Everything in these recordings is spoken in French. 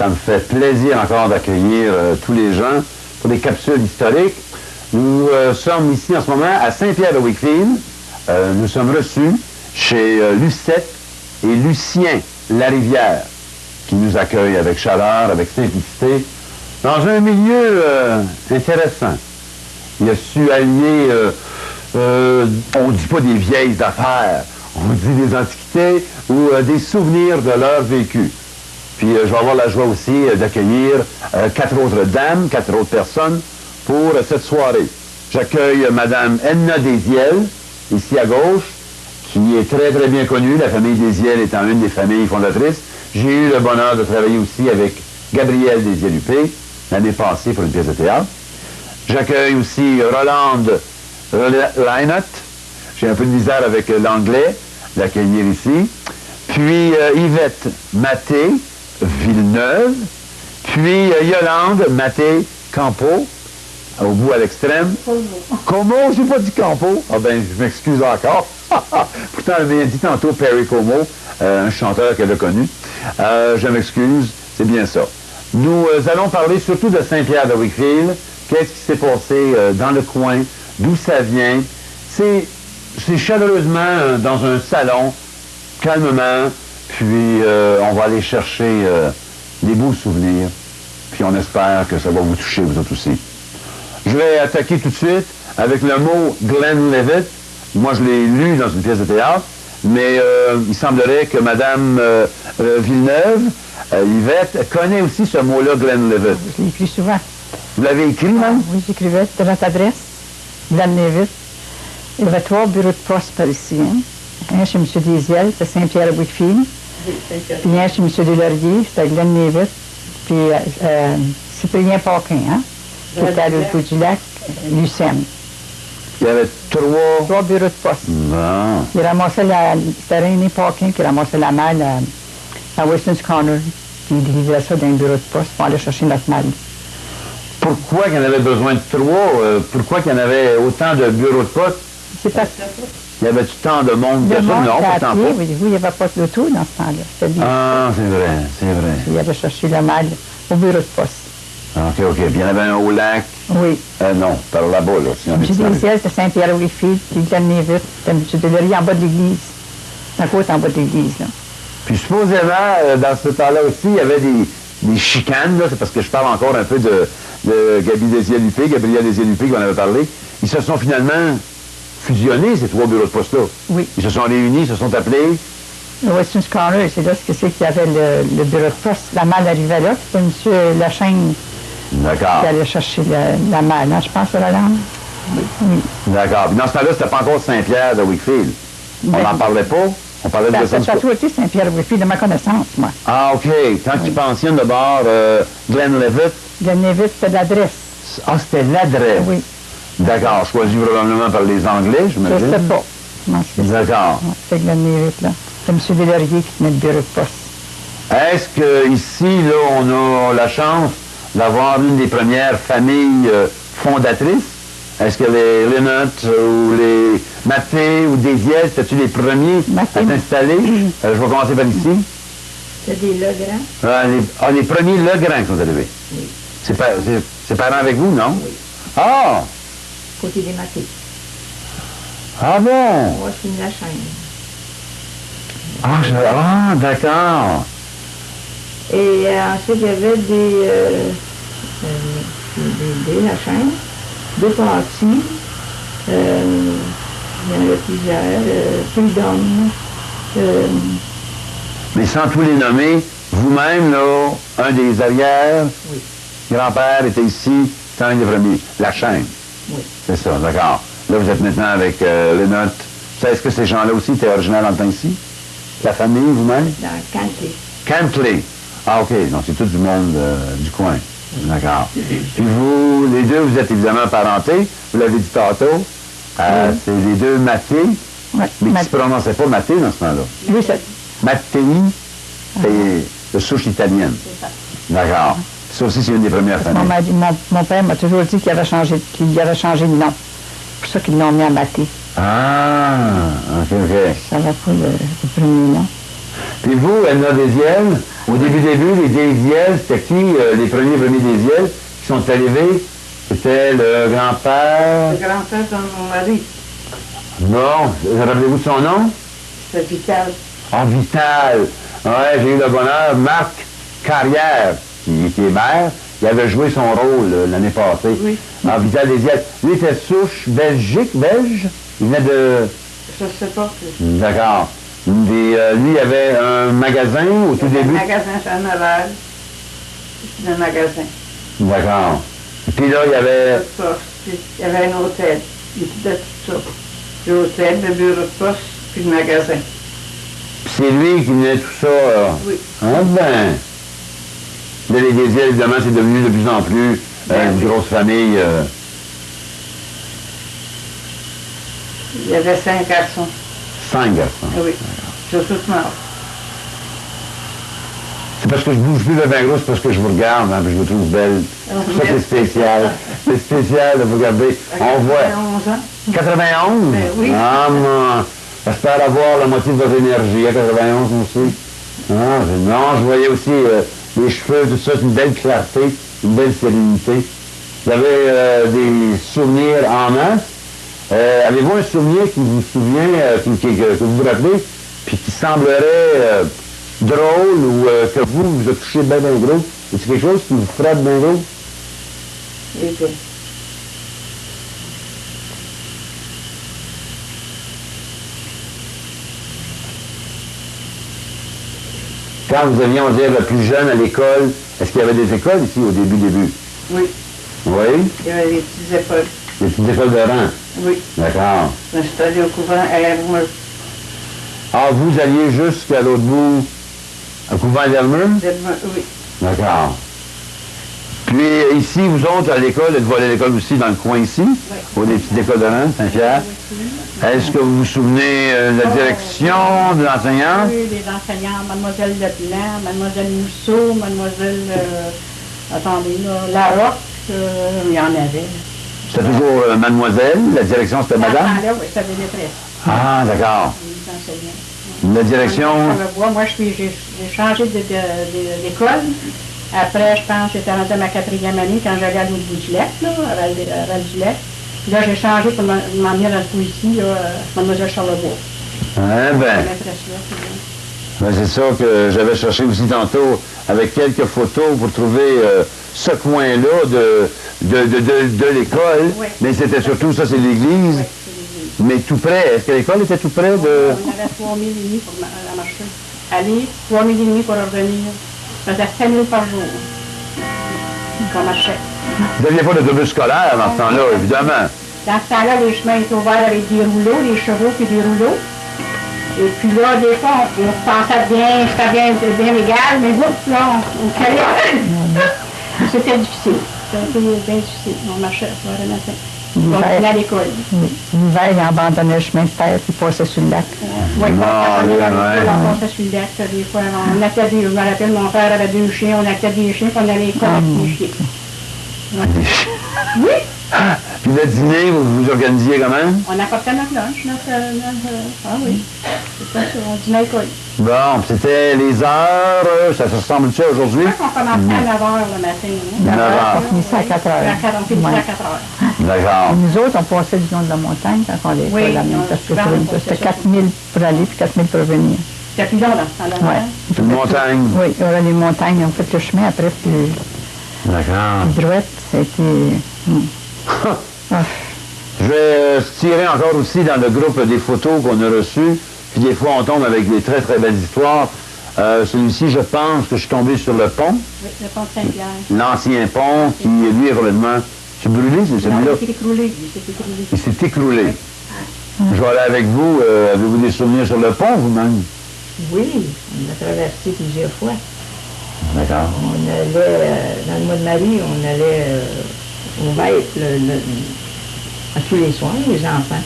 Ça me fait plaisir encore d'accueillir tous les gens pour des capsules historiques. Nous sommes ici en ce moment à Saint-Pierre-de-Wakefield. Nous sommes reçus chez Lucette et Lucien Larivière, qui nous accueille avec chaleur, avec simplicité, dans un milieu intéressant. Il a su allier, on ne dit pas des vieilles affaires, on dit des antiquités ou des souvenirs de leur vécu. Puis je vais avoir la joie aussi d'accueillir 4 autres dames, 4 autres personnes pour cette soirée. J'accueille Madame Edna Desiel, ici à gauche, qui est très très bien connue, la famille Desiel étant une des familles fondatrices. J'ai eu le bonheur de travailler aussi avec Gabriel Desiel-Huppé l'année passée pour une pièce de théâtre. J'accueille aussi Rolande Leinert. J'ai un peu de misère avec l'anglais, l'accueillir ici. Puis Yvette Maté Villeneuve. Puis Yolande Maté Campo, au bout à l'extrême. Como, j'ai pas dit Campo. Ah ben, je m'excuse encore. Pourtant, elle m'a dit tantôt Perry Como, un chanteur qu'elle a connu. Je m'excuse, c'est bien ça. Nous allons parler surtout de Saint-Pierre-de-Wakefield. Qu'est-ce qui s'est passé dans le coin, d'où ça vient. C'est chaleureusement dans un salon, calmement, puis on va aller chercher des beaux souvenirs, puis on espère que ça va vous toucher, vous autres aussi. Je vais attaquer tout de suite avec le mot Glenlivet. Moi, je l'ai lu dans une pièce de théâtre, mais il semblerait que Mme Villeneuve, Yvette, connaît aussi ce mot-là, Glenlivet. Je l'ai écrit souvent. Vous l'avez écrit, même? Oui, j'écrivais de notre adresse, Glenlivet. Il y avait 3 bureaux de poste par ici. Hein? Un chez M. Desiel, c'était Saint-Pierre-à-Wakefield. Puis un chez M. Delaurier, c'était Glenlivet. Puis Cyprien Paquin, hein? Qui était à l'autre bout du lac, Lucerne. Il y avait 3 bureaux de poste. Bon. Il ramassait c'était René Paquin qui ramassait la malle à Westlands Corner. Puis il livrait ça dans un bureau de poste pour aller chercher notre malle. Pourquoi qu'il y en avait besoin de 3? Pourquoi qu'il y en avait autant de bureaux de poste? C'est parce Il y avait du temps de monde de ça? Non, pas tant pas. Oui, il n'y avait pas d'auto dans ce temps-là. Ah, c'est vrai, c'est vrai. Il avait cherché la malle au bureau de poste. OK. Puis il y en avait un au lac? Oui. Non, par là-bas, là. M. Desiel, c'était Saint-Pierre-Wakefield, puis Glenlivet, c'était M. Delaurier en bas de l'église. La côte en bas de l'église, là. Puis supposément, dans ce temps-là aussi, il y avait des chicanes, là. C'est parce que je parle encore un peu de Gabriel Desiel-Huppé, qu'on avait parlé. Ils se sont finalement fusionnés, ces 3 bureaux de poste-là. Oui. Ils se sont réunis, ils se sont appelés. Le Western Corner, c'est là ce que c'est qu'il y avait le bureau de poste. La malle arrivait là, c'était M. Lachaine qui allait chercher la malle, hein, je pense, à la langue. Oui. D'accord. Puis dans ce temps-là, c'était pas encore Saint-Pierre-de-Wakefield. On n'en parlait pas. On parlait de ça. Ça a toujours été Saint-Pierre-de-Wakefield, de ma connaissance, moi. Ah, OK. Quand tu pensionnes de bord Glenlivet. Glenlivet, c'était l'adresse. Ah, c'était l'adresse. Oui. D'accord. Choisi probablement par les Anglais, je me dis. Je ne sais pas. D'accord. C'était Glenlivet, là. C'est M. Delaurier qui tenait le bureau de poste. Est-ce qu'ici, là, on a la chance d'avoir une des premières familles fondatrices? Est-ce que les Lynott ou les Maté ou Desiel, c'était-tu les premiers à s'installer? Je vais commencer par ici. C'est des Legrand. Les premiers Legrand qui sont arrivés. Oui. C'est parents avec vous, non? Oui. Ah! Côté des Maté. Ah bon? Moi, je suis une Lachaine. D'accord. Et ensuite, il y avait des Lachaine, 2 parties. Il y en avait plusieurs. Freedom. Mais sans tous les nommer, vous-même, là, un des arrières, oui. Grand-père était ici, c'est un des premiers. Lachaine. Oui. C'est ça, d'accord. Là, vous êtes maintenant avec Lynott. Est-ce que ces gens-là aussi étaient originaires dans le temps ici? La famille, vous-même? Dans Cantley. Cantley. Ah, OK. Donc, c'est tout du monde du coin. D'accord. Puis vous, les deux, vous êtes évidemment parentés. Vous l'avez dit tantôt. C'est les deux Maté, mais qui ne se prononçaient pas Maté dans ce temps-là. Oui, c'est... Mattei, c'est de souche italienne. D'accord. Ça aussi, c'est une des premières familles. Mon père m'a toujours dit qu'il avait changé de nom. C'est pour ça qu'ils l'ont mis à Maté. Ah, OK. Ça va pas le premier nom. Puis vous, Edna Desiel, Au début, les Désiels, c'était qui, les premiers Désiels qui sont arrivés? C'était le grand-père... Le grand-père de mon mari. Non, rappelez-vous de son nom? C'est Vital. Ah, Vital. Ouais, j'ai eu le bonheur. Marc Carrière, qui est maire, il avait joué son rôle l'année passée. Oui. Ah, Vital Désiel. Lui était souche belge. Il venait de... Je ne sais pas. D'accord. Lui, il avait un magasin au tout début. Un magasin à Naval. C'est un magasin. D'accord. Puis là, il y avait... Puis il y avait un hôtel. Il était tout ça. L'hôtel, le bureau de poste, puis le magasin. Puis c'est lui qui venait tout ça. Oui. Ah ben. Là, les Désiels, évidemment, c'est devenu de plus en plus une grosse famille. Il y avait 5 garçons. 5 garçons. Oui. Ils sont tous morts. C'est parce que je bouge plus de bien gros, c'est parce que je vous regarde, hein, puis je vous trouve belle. Ça, c'est spécial. C'est spécial de vous regarder. On voit. 11 ans. 91? Ben oui. Ah, moi, j'espère avoir la moitié de votre énergie à 91 aussi. Ah, non, je voyais aussi les cheveux, tout ça, c'est une belle clarté, une belle sérénité. Vous avez des souvenirs en masse. Avez-vous un souvenir qui vous souvient, que vous vous rappelez, puis qui semblerait drôle ou que vous a touché bien gros? Est-ce quelque chose qui vous frappe bien gros? Et puis, Quand vous aviez, on va dire, le plus jeune à l'école, est-ce qu'il y avait des écoles ici au début? oui, Oui? il y avait des petites écoles. Des petites écoles de rang? Oui. D'accord. Je suis allée au couvent à Hermeux. Ah, vous alliez jusqu'à l'autre bout, au couvent d'Hermeux? Oui. D'accord. Puis ici, vous autres, à l'école, êtes-vous allés à l'école aussi dans le coin ici? Oui. Au des petites écoles de rang, Saint-Pierre? Est-ce que vous vous souvenez de la direction de l'enseignant? Oui, les enseignants, Mademoiselle Leblanc, Mademoiselle Mousseau, Mademoiselle, attendez, là, Larocque, il y en avait. C'était toujours mademoiselle, la direction c'était madame? Là, oui, c'était des maîtresses, Ah, d'accord. les enseignants. La direction? Moi, j'ai changé d'école. Après, je pense que j'étais rendue à ma 4e année quand j'allais à l'autre bout du lac, là, à Val-du-Lac. Puis là, j'ai changé pour m'emmener dans ce coup-ci, Mademoiselle Charlebois. Eh ben, c'est ça que j'avais cherché aussi tantôt avec quelques photos pour trouver ce coin-là de l'école. Oui. Mais c'était surtout, ça c'est l'église. Oui, c'est l'église. Mais tout près, est-ce que l'école était tout près de... On avait 3 000 et demi pour la marcher. Aller, 3 000 et demi pour revenir. Ça faisait 5 000 par jour. Qu'on marchait. Vous n'aviez pas d'autobus scolaire dans ce temps-là, évidemment. Dans ce temps-là, les chemins étaient ouverts avec des rouleaux, des chevaux puis des rouleaux. Et puis là, des fois, on pensait bien, c'était bien légal, mais oups, là, on calait. C'était difficile. C'était bien difficile. On marchait à soir et matin. On allait à l'école. L'hiver, il abandonnait le chemin de terre puis passait sur le lac. Oui, Non, on passait sur le lac. Des fois, on achetait je me rappelle, mon père avait 2 chiens, on achetait des chiens, puis on allait à l'école avec des chiens. Ouais. Oui, Puis le dîner, vous vous organisiez comment? on apportait notre lunch, ah oui, c'est ça, on dînait à l'école. Bon, puis c'était les heures, ça se ressemble-tu à aujourd'hui? Je crois qu'on commençait à 9 h le matin. 9 heures. On finissait à 4 heures. On finissait à 4 heures. D'accord. Et nous autres, on passait du long de la montagne quand on allait Oui, à la même parce que souvent, on passait c'était ça. 4 000 pour aller puis 4 000 pour revenir. C'était plus long dans ce temps-là. Ouais. C'est une montagne. Oui, on a les montagnes, on fait le chemin après, puis D'accord. les brouettes, ça a été... Ah. Je vais tirer encore aussi dans le groupe des photos qu'on a reçues. Puis des fois, on tombe avec des très, très belles histoires. Celui-ci, je pense que je suis tombé sur le pont, Oui, le pont de Saint-Pierre. l'ancien pont, qui, lui, est complètement... C'est brûlé, c'est celui-là? Il s'est écroulé, il s'est écroulé. Il s'est écroulé. Je vais aller avec vous. Avez-vous des souvenirs sur le pont, vous-même? Oui, on a traversé plusieurs fois. D'accord. On allait, dans le mois de Marie, on allait au maître à tous les soirs, les enfants.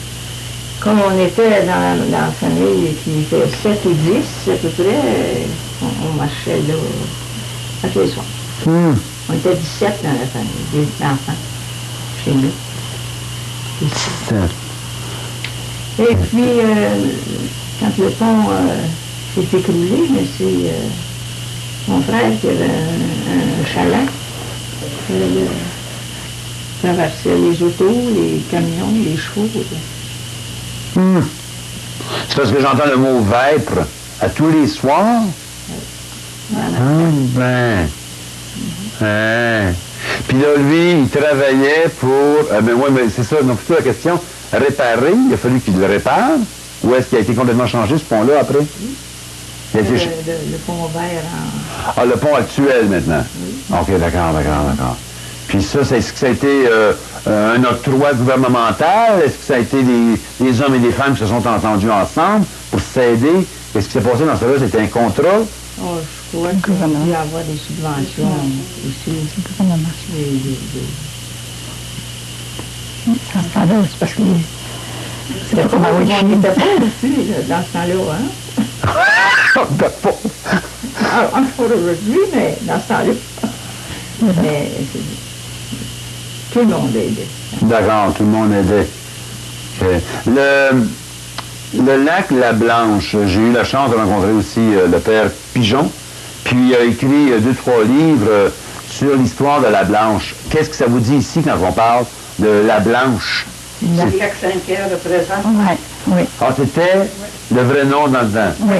Comme on était dans la famille qui était 7 ou 10 à peu près, on marchait là à tous les soirs. On était 17 dans la famille, des enfants, chez nous. 17. Et puis, quand le pont s'est écroulé, mais Mon frère qui avait un chalet, il traversait les autos, les camions, les chevaux. C'est parce que j'entends le mot vêpres à tous les soirs. Ben. Hein. Puis là, lui, il travaillait pour... ben oui, mais c'est ça, donc plutôt la question, réparer, il a fallu qu'il le répare, ou est-ce qu'il a été complètement changé, ce pont-là, après? Il a été... Le pont vert en... Ah, le pont actuel, maintenant? Oui. OK, d'accord. Puis ça, est-ce que ça a été un octroi gouvernemental? Est-ce que ça a été des hommes et des femmes qui se sont entendus ensemble pour s'aider? Qu'est-ce qui s'est passé dans cela? C'était un contrat? Oh, je crois qu'il va y avoir des subventions aussi. Dans ce temps-là, c'est parce que c'était pas On n'était pas aussi dans ce temps-là, hein? Encore aujourd'hui, mais dans ce temps-là. Mais tout le monde aidait. D'accord, tout le monde aidait. Le lac La Blanche, j'ai eu la chance de rencontrer aussi le père Pigeon, puis il a écrit 2-3 livres sur l'histoire de La Blanche. Qu'est-ce que ça vous dit ici quand on parle de La Blanche? Le lac Saint-Pierre, le présent. Oui. Ah, c'était le vrai nom dans le temps? Oui.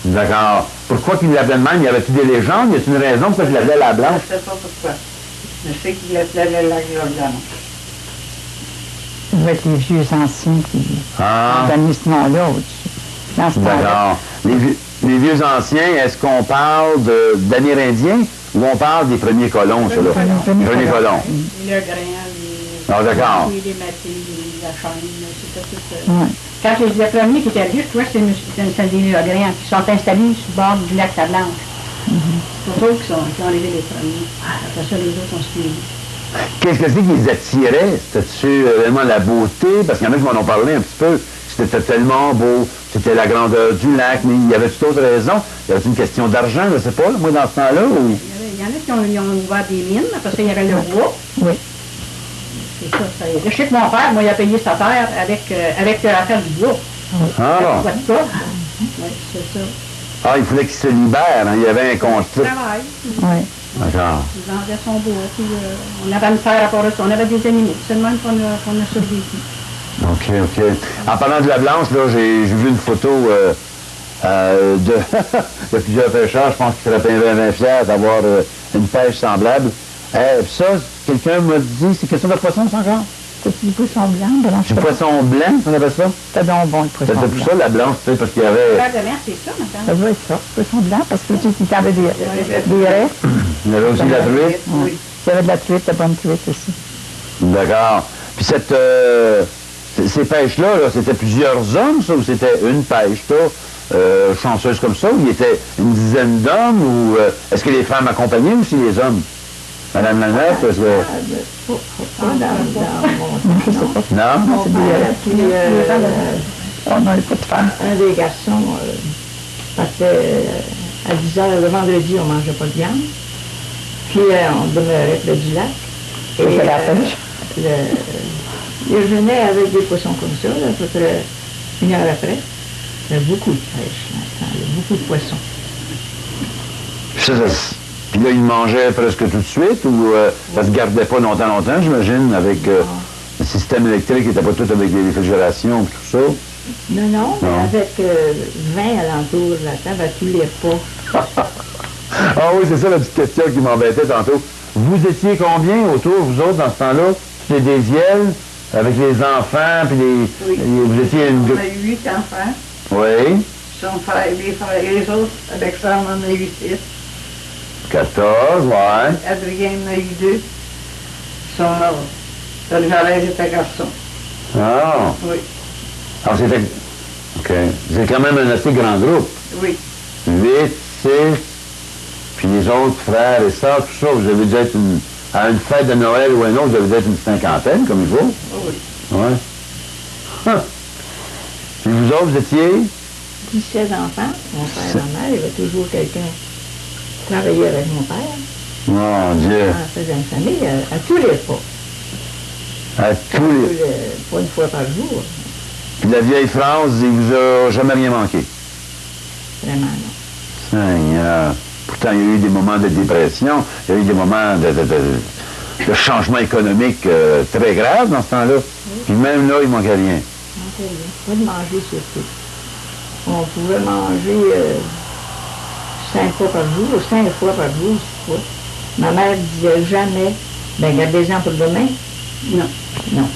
D'accord. Pourquoi qu'il l'appelait de même? Y avait-il des légendes? Y a-t-il une raison pourquoi il l'appelait La Blanche? Je ne sais pas pourquoi. Je sais qu'il l'appelait le lac La Blanche. Ça doit être les vieux anciens qui ont donné ce nom-là au-dessus. Dans ce temps-là. D'accord. Les vieux anciens, est-ce qu'on parle d'Amérindiens ou on parle des premiers colons, ça, là? Les premiers colons. Le grain, Ah, d'accord. les matés, la chaîne, c'était tout. Quand les premiers qui étaient arrivés, je crois que c'était des Legrand qui sont installés sur le bord du lac La Blanche. C'est eux qui ont arrivé les premiers. Après ça, les autres ont suivi. Qu'est-ce que c'est qui les attirait? C'était-tu vraiment la beauté? Parce qu'il y en a qui m'en ont parlé un petit peu. C'était tellement beau. C'était la grandeur du lac. Mais il y avait d'autres raisons? Y avait une question d'argent, je ne sais pas, moi, dans ce temps-là? Ou... Il y en a qui ont ouvert des mines. Après ça, il y avait le bois. Oui. C'est ça. Je sais que mon père, moi, il a payé sa terre avec l'affaire du bois. Ah non. Oui, c'est ça. Ah, il fallait qu'il se libère. Hein? Il y avait un contrat. Travail. Oui. D'accord. Il vendait son bois. Puis, on avait une terre à part de ça. On avait des animaux. C'est le même qu'on a survécu. OK. En parlant de La Blanche, là, j'ai vu une photo de plusieurs pêcheurs. Je pense qu'ils seraient bien fiers d'avoir une pêche semblable. Puis ça, quelqu'un m'a dit, c'est question de poisson, ça, encore? C'est du poisson blanc. Du poisson blanc, on appelle ça? C'était donc bon, le poisson blanc. C'était pour ça, La Blanche, tu sais, parce qu'il y avait... Frère de mer, c'est ça, maintenant. Ça doit être ça, poisson blanc, parce que tu y avait des raies. Il y avait aussi de la truite. Oui. Il y avait de la truite, de bonne truite aussi. D'accord. Puis ces pêches-là, là, c'était plusieurs hommes, ça, ou c'était une pêche, là, chanceuse comme ça, ou il y était une dizaine d'hommes, ou est-ce que les femmes accompagnaient aussi les hommes? Madame Lanette, parce que... Non? On n'avait pas de femmes. Un des garçons partait à 10 heures le vendredi, on ne mangeait pas de viande. Puis on demeurait près du lac. Et la pêche. Il revenait avec des poissons comme ça, là, à peu près 1 heure après. Il y avait beaucoup de pêche dans ce temps-là, beaucoup de poissons. Puis là, il mangeait presque tout de suite, ou ça se gardait pas longtemps, j'imagine, avec le système électrique qui n'était pas tout avec les réfrigérations et tout ça. Non, mais avec 20 alentours de la table à tous les pas. Ah oui, c'est ça la petite question qui m'embêtait tantôt. Vous étiez combien autour, vous autres, dans ce temps-là? C'était des Yels, avec les enfants, puis vous étiez une... On a eu 8 enfants. Oui. Son frère, les frères et les autres, avec ça, on en a eu 6. 14, ouais. Adrien en a eu 2. Ils sont morts. Le Jalais était garçon. Ah. Oui. Alors c'était... OK. C'est quand même un assez grand groupe. Oui. 8, 6, puis les autres frères et sœurs, tout ça, vous avez dû être à une fête de Noël ou un autre, vous avez dû être une cinquantaine, comme il faut. Oui. Ouais. Puis vous autres, vous étiez? 17 enfants. Mon père et ma mère, il y avait toujours quelqu'un qui travaillait avec mon père. Mon Dieu. On faisait une famille à tous les pas. À tous les... Pas une fois par jour. Puis la vieille France, il vous a jamais rien manqué. Vraiment, non. Seigneur. Pourtant, il y a eu des moments de dépression, il y a eu des moments de changement économique très graves dans ce temps-là. Puis même là, il ne manquait rien. Pas de manger surtout. On pouvait manger 5 fois par jour, ou 5 fois par jour, 6 fois. Ma mère disait jamais, ben gardez-en pour demain. Non, non.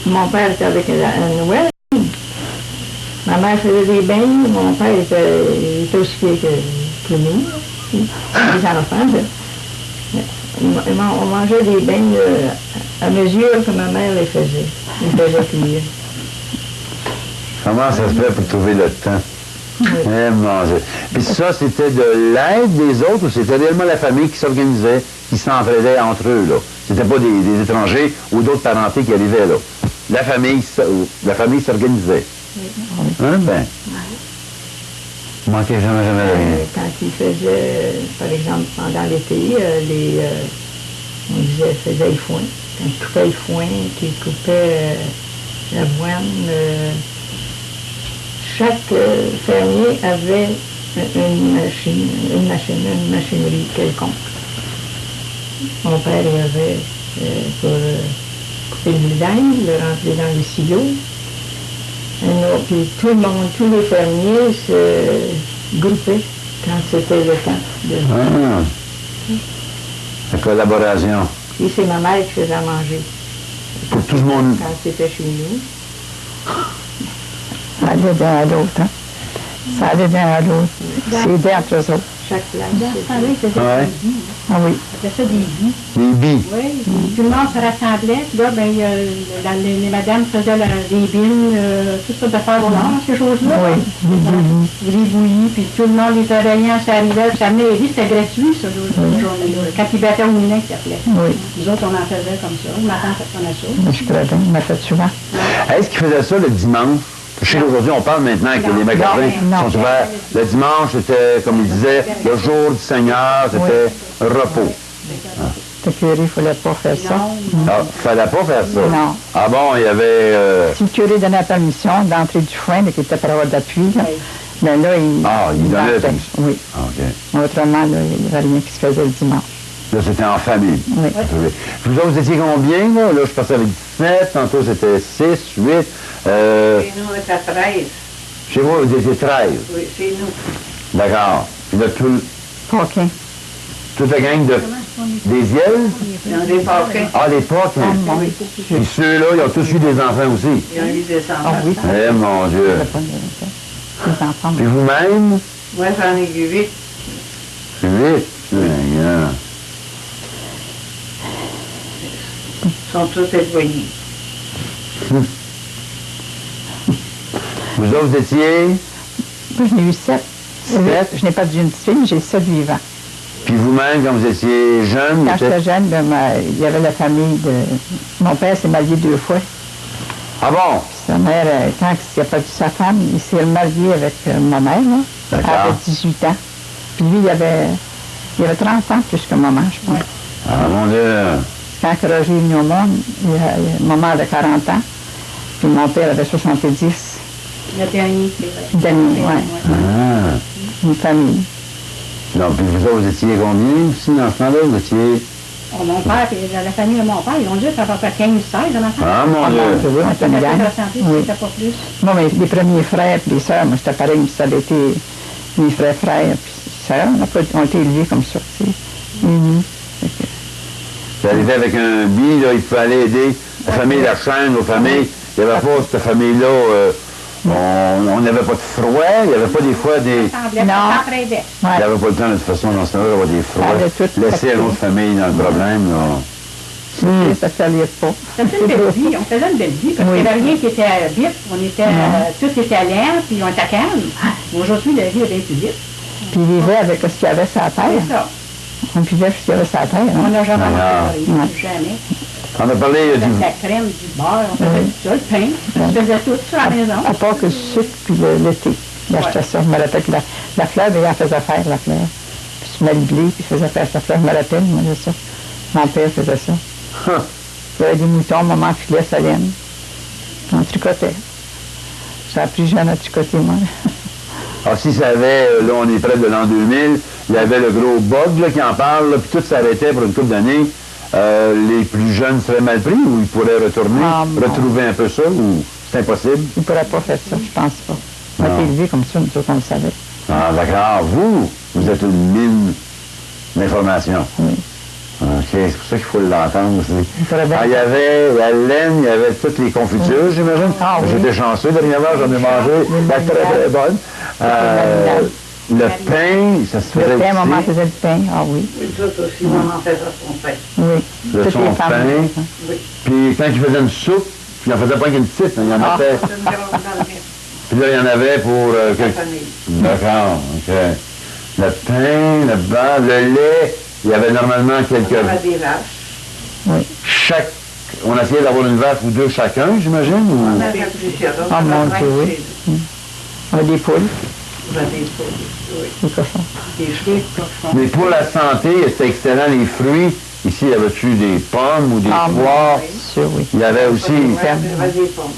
Mon père était avec à Noël. Ma mère faisait des bains, mon père était aussi que nous, les enfants. On mangeait des bains à mesure que ma mère les faisait. Les faisait cuire. Comment ça se fait pour trouver le temps? Oui. Eh, mon Dieu. Puis ça, c'était de l'aide des autres ou c'était réellement la famille qui s'organisait, qui s'entraidait entre eux, là? C'était pas des étrangers ou d'autres parentés qui arrivaient, là. La famille s'organisait. Oui. Hein, ben? Il manquait jamais de rien. Quand ils faisaient, par exemple, pendant l'été, on disait, faisait le foin. Quand ils coupaient le foin, qu'ils coupaient l'avoine, chaque fermier avait une machinerie quelconque. Mon père il avait pour couper le blé, le rentrer dans le silo. Puis tout le monde, tous les fermiers se groupaient quand c'était le temps de... La collaboration. Et c'est ma mère qui faisait à manger. Pour tout le monde. Quand c'était chez nous. Ça allait d'un à l'autre, hein? Ça allait d'un à l'autre. C'est entre eux autres. Chaque place. Dans ce temps-là, ils faisaient Ouais. des billes. Ah oui. Ils faisaient ça des billes. Les billes. Oui, tout le monde se rassemblait. Puis là, ben, les madames faisaient des billes, tout ça de faire au nord, ces choses-là. Oui. Les bouillies, puis tout le monde, les surveillants, ça arrivait, puis ça amenait les billes, c'était gratuit, ça, journée-là. Quand ils battaient au moulin, ça s'appelait. Oui. Nous autres, on en faisait comme ça. Ma tante faisait ça. Je suis très bien. Il m'a fait souvent. Est-ce qu'ils faisaient ça le dimanche? Je sais qu'aujourd'hui, on parle maintenant que les magasins non. sont ouverts. Le dimanche, c'était, comme il disait, le jour du Seigneur, c'était repos. Le curé, il ne fallait pas faire ça. Ah, fallait pas faire ça. Non. Ah bon, il y avait... Si le curé donnait la permission d'entrer du foin, mais qui était pour avoir d'appui, là, mais là, il... Ah, il donnait la entrait. permission. Oui. Ah, OK. Autrement, là, il n'y avait rien qui se faisait le dimanche. Là, c'était en famille. Oui. Vous autres, vous étiez combien, là? Là, je pensais avec 17, tantôt c'était 6, 8. Chez nous, on était 13. Chez vous, vous étiez 13. Oui, chez nous. D'accord. Puis là, OK. toute la gang des Yels? Dans des paquets. Ah, les potes. Ah, mon Puis ceux-là, ils ont tous eu des enfants aussi. Ils ont eu des Ah enfants. oui. Eh, mon Dieu. Il n'y avait pas de... Les enfants. Puis vous-même? Moi, j'en ai eu 8. 8. Seigneur. Ils sont tous éloignés. Vous autres, vous étiez? Moi, j'en ai eu 7. Je n'ai pas dit une petite fille, mais j'ai 7 vivants. Puis vous-même, quand vous étiez jeune, Quand vous j'étais étiez... jeune, ben, il y avait la famille de... Mon père s'est marié 2 fois. Ah bon? Sa mère, quand il a pas vu sa femme, il s'est remarié avec ma mère, là. Elle D'accord. avait 18 ans. Puis lui, il avait 30 ans plus que maman, je pense. Ah, mon Dieu. Quand Roger est venu au monde, maman avait 40 ans, puis mon père avait 70. Le dernier, c'est vrai. Dernier, ouais. Ah. Une famille. Non, puis vous autres, vous étiez combien aussi dans ce temps-là? Vous étiez... Oh, mon père, puis la famille de mon père, ils ont dû être à peu près 15, 16 enfants. Ah, mon Dieu. Oui, on était une gang. Oui. C'était pas plus. Moi, les premiers frères et les sœurs, moi, c'était pareil, ça avait été mes frères, puis sœurs, on a été élevés comme ça, tu sais. Unis. Vous arrivez avec un billet, là, il fallait aller aider la famille Lachaine, nos familles. Il n'y avait pas cette famille-là, on n'avait pas de froid, il n'y avait pas des fois des... Non. Il n'y avait pas le temps, de toute façon, dans ce temps-là, d'avoir des Ça avait froids. tout Laisser fait. une autre famille dans le problème, là. Ça ne s'allait pas. C'était une belle vie, on faisait une belle vie, parce qu'il n'y avait rien qui était vite, on était, tout était lent, puis on était calme. Aujourd'hui, la vie est bien plus vite. Puis il vivait avec ce qu'il y avait sur la terre. C'est ça. On vivait avec ce qu'il y avait sur la terre. On Hein? n'a jamais Ah. mangé jamais. On a parlé On faisait du... de la crème, du beurre, on faisait tout ça, le pain. On faisait tout ça à la maison. À part que le sucre puis l'été. Il achetait ça. Je me rappelle que la fleur, il en faisait faire, la fleur. Puis je me le blé, puis il faisait faire sa fleur. Je me rappelle, moi, de ça. Mon père faisait ça. Il y avait des moutons, maman filait sa laine. On tricotait. J'ai appris jeune à tricoter, moi. Ah, si ça avait, là, on est près de l'an 2000, il y avait le gros bug là, qui en parle, là, puis tout s'arrêtait pour une couple d'années. Les plus jeunes seraient mal pris ou ils pourraient retourner, retrouver un peu ça, ou c'est impossible? Ils ne pourraient pas faire ça, je pense pas. On a été élevés comme ça, nous autres, on le savait. Ah, d'accord. Vous êtes une mine d'informations. Oui. OK, c'est pour ça qu'il faut l'entendre aussi. bien. Ah, il y avait la laine, il y avait toutes les confitures, j'imagine. Ah, oui. J'étais chanceux, dernièrement, j'en ai mangé. Elle était très, très bonne. Le pain, ça se faisait Le pain, maman aussi. faisait le pain, ah oui. Nous autres aussi, maman faisait son pain. Oui. De Toutes son les femmes. pain. Puis quand il faisait une soupe, puis il n'en faisait pas qu'une petite, il y en avait. Puis là, il y en avait pour... D'accord, OK. Le pain, le beurre, le lait, il y avait normalement quelques... Il y avait des vaches. Oui. On essayait d'avoir une vache ou deux chacun, j'imagine? Ou... On avait plusieurs. Ah, mon Dieu, oui. On a des poules, On avait des poules, oui. des cochons. Des cochons. Mais pour la santé, c'était excellent, les fruits. Ici, il y avait-tu des pommes ou des poires? Sûr, oui. Il y avait aussi... Il y avait des pommes.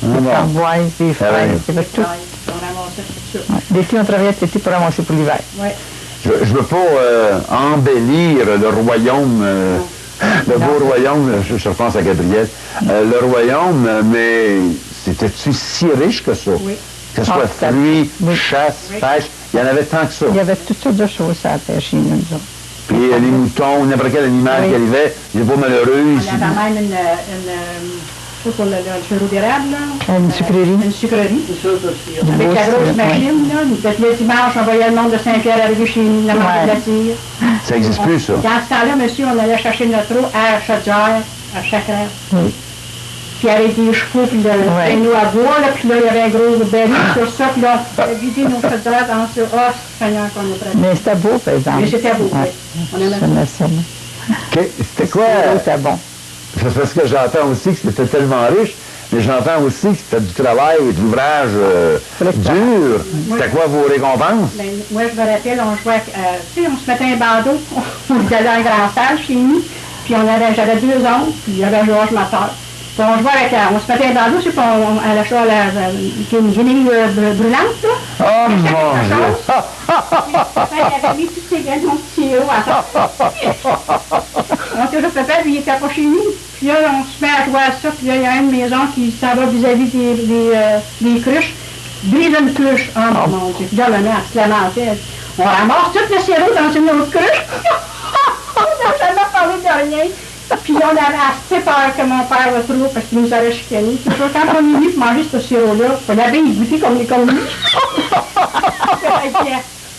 Des framboises, des fraises, il y avait tout. On ramassait tout ça. Ouais. L'été, on travaillait cet été pour ramasser pour l'hiver. Oui. Je ne veux pas embellir le royaume, le beau royaume, je pense à Gabriel, le royaume, mais c'était-tu si riche que ça? Oui. Que ce soit fruits, chasse, pêche, il y en avait tant que ça. Il y avait toutes sortes de choses à faire chez nous, nous autres. Puis les moutons, n'importe quel animal qui arrivait, il n'est pas malheureux. On avait même pour le sirop d'érable, là. Une sucrerie. Une sucrerie. Une chose aussi. Du Avec beau la grosse sirop, machine, là. Le dimanche, on voyait le monde de Saint-Pierre arriver chez nous, la marque de la tire. Ça n'existe plus, ça. Dans ce temps-là, monsieur, on allait chercher notre eau à Chaudière, à chaque heure. Oui. Puis avec des chevaux, puis le traîneau à bois, là, puis là, il y avait un gros berry sur ça, puis là, on a vidé nos chaudières dans ce oh, Seigneur qu'on a prêté. Mais c'était beau, par exemple. Mais c'était beau, Ouais. oui. On aimait ça. C'était quoi? C'était bon. C'est parce que j'entends aussi que c'était tellement riche, mais j'entends aussi que c'était du travail et de l'ouvrage dur. C'était quoi vos récompenses? Ben, moi, je me rappelle, on jouait, tu sais, on se mettait un bandeau, on allait en grand salle chez nous, puis j'avais 2 oncles, puis il y avait Georges, ma soeur. Puis on jouait avec, on se mettait un bandeau, je sais pas, à la chose, une guinée brûlante, là. Oh mon Dieu! Il avait mis toutes ses graines, mon petit héros à ça. On toujours papa, lui, il était pas chez nous. Puis là, on se met à jouer à ça, puis là, il y a une maison qui s'en va vis-à-vis des cruches. Brise une cruche. Oh mon Dieu. Puis là, la mère se lamentait. On ramasse tout le sirop dans une autre cruche. On n'a jamais parlé de rien. Puis on avait assez peur que mon père le trouve parce qu'il nous avait chicané. Puis quand on est venu pour manger ce sirop-là, on avait goûté comme lui.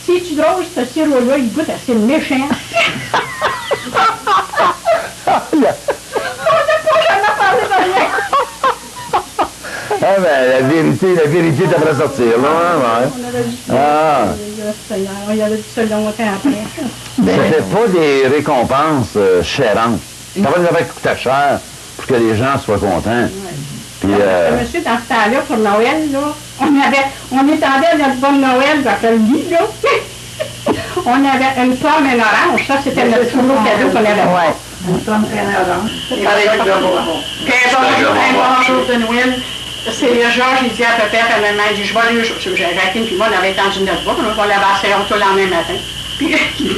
Si tu drôles ce sirop-là, il goûte assez méchant. On n'a pas jamais parlé de rien. Ah ben, la vérité devrait sortir, là, ouais. On avait dit Ah. il y avait dit ça longtemps après. C'était pas des récompenses chérantes. Ça va nous avoir coûté cher pour que les gens soient contents. Puis, Monsieur, dans ce temps-là, pour Noël, là, on étendait notre bonne Noël après le lit, là. On avait une pomme et une orange. Ça, c'était notre plus gros cadeau qu'on avait. Ouais. Une pomme et une orange. Puis un bon jour de Noël, c'est Georges, il dit à papa, à maman, il dit, je vais aller, Jacqueline, puis moi, on avait tendu notre bois, puis on l'avait assez tout le lendemain matin. Puis,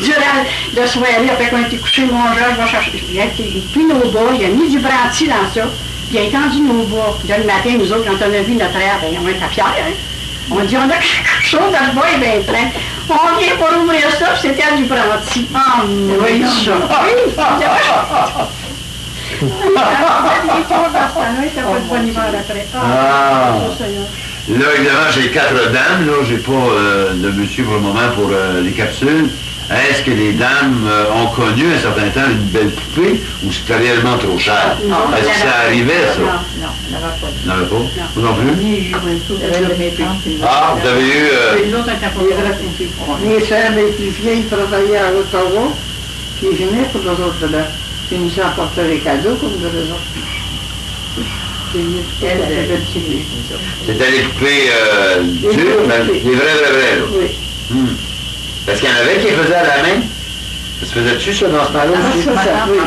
durant le soirée, après qu'on était couché, mon Georges va chercher, il a pris nos bois, il a mis du branti dans ça, puis il a étendu nos bois. Puis là, le matin, nous autres, quand on a vu notre air, ben, on était fiers, hein. On dit, on a quelque chose dans le bois, il est bien plein. On vient pour ouvrir ça, puis c'était du branti. Ah, oui, ça. Là, évidemment, j'ai 4 dames. Là, j'ai pas de monsieur pour le moment pour les capsules. Est-ce que les dames ont connu un certain temps une belle poupée ou c'était réellement trop cher? Est-ce que ça arrivait, ça? Non, on n'avait pas. Vous n'avez pas? Vous non plus? Ah, vous avez eu... Les autres étaient pas. Mes soeurs, mes plus vieilles, travaillaient à Ottawa, puis ils venaient pour les autres là. Puis ils nous apportaient les cadeaux comme de les autres. C'était les poupées dures, mais les vraies, là. Oui. Est-ce qu'il y en avait qui les faisaient à la main? Ça se faisait-tu, ça, dans ce temps-là? Ah, ça, oui.